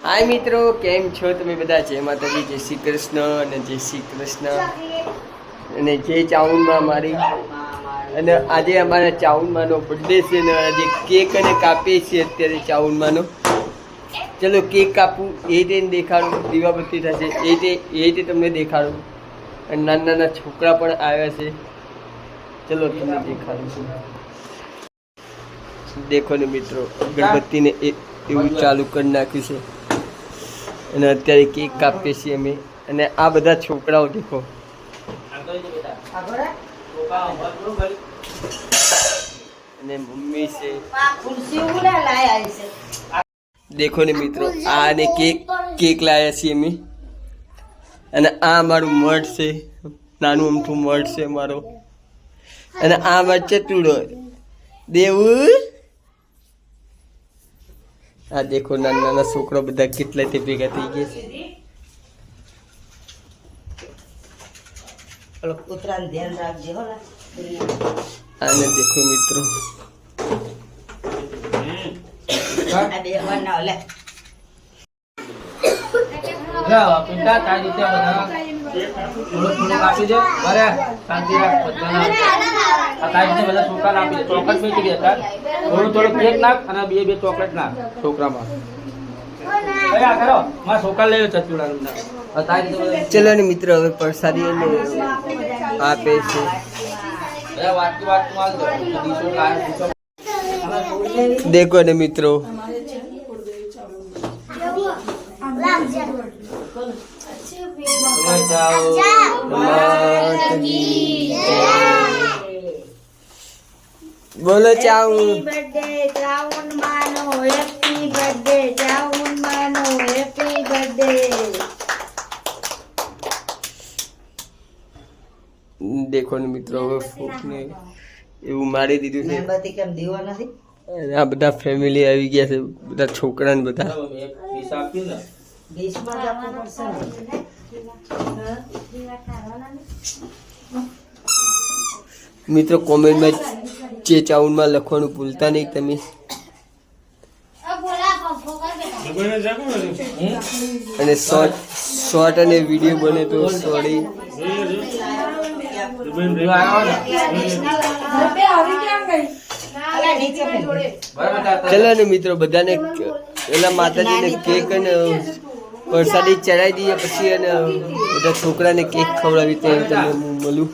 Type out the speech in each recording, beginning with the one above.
હાય મિત્રો, કેમ છો તમે બધા? જય માતાજી, જય શ્રી કૃષ્ણ અને જય શ્રી કૃષ્ણ અને જય ચાઉનમાં મારી. અને આજે અમારા ચાઉનમાંનો બર્થડે છે ને આજે કેક અને કાપીએ છીએ અત્યારે ચાઉનમાંનો. ચલો કેક કાપું એ રીતે દેખાડું, દીવાબત્તી થશે એ રીતે તમને દેખાડું. અને નાના નાના છોકરા પણ આવ્યા છે, ચલો તમને દેખાડું છું. દેખો ને મિત્રો, અગરબત્તીને એવું ચાલુ કરી નાખ્યું છે અને અત્યારે કેક કાપીએ છીએ અમે. અને આ બધા છોકરાઓ દેખો, અને મમ્મી છે. દેખો ને મિત્રો, આ ને કેક લાયા છીએ અમે. અને આ અમારું મઠ છે, નાનું અમથું મઠ છે અમારો. અને આ અમારો ચતુડો દેવું. આ દેખો, નાના નાના છોકરા બધા કેટલા તે ભેગા થઈ ગયા છે. આને દેખો મિત્રો, થોડું કેક નાખ અને બે ચોકલેટ નાખ છોકરામાં. છોકરા લઈ ચલો ને મિત્રો, હવે પ્રસાદી આપે છે. દેખો ને મિત્રો, બોલો ચાઉ. દેખો ને મિત્રો, હવે ફૂકને એવું મારી દીધું છે. આ બધા ફેમિલી આવી ગયા છે, બધા છોકરા ને બધા. મિત્રો કોમેન્ટમાં જે ચાઉનમાં લખવાનું ભૂલતા નહીં તમે. અને શોર્ટ અને વિડીયો બને તો સોરી. ચલો ને મિત્રો, બધાને એના માતાજીને કેક અને પ્રસાદી ચડાવી દઈએ, પછી અને બધા છોકરાને કેક ખવડાવી તમને મળું.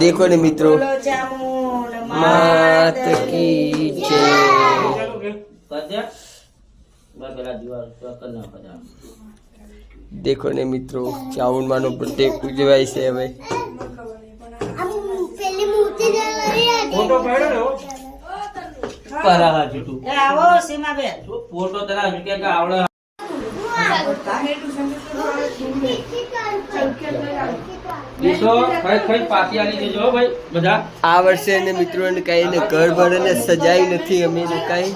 દેખો ને મિત્રો, માત કી જય. દેખો ને મિત્રો, ચાઉનમાંનો બર્થડે ઉજવાય છે હવે. આ વર્ષે ને મિત્રો કઈ ને ઘર ભરને સજાઈ નથી અમે કઈ.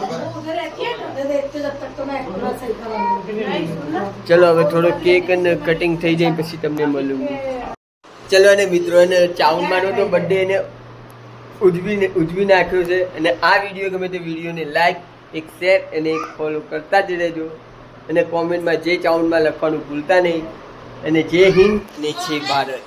ચલો હવે થોડો કેક અને કટિંગ થઈ જાય પછી તમને મળું. ચલો અને મિત્રો, અને ચાઉનમાંનો તો બર્થડે એને ઉજવી નાખ્યો છે. અને આ વિડીયો ગમે તો વિડીયોને લાઈક, એક શેર અને એક ફોલો કરતા જ રહેજો. અને કોમેન્ટમાં જે ચાઉનમાં લખવાનું ભૂલતા નહીં. અને જય હિન્દ અને જય ભારત.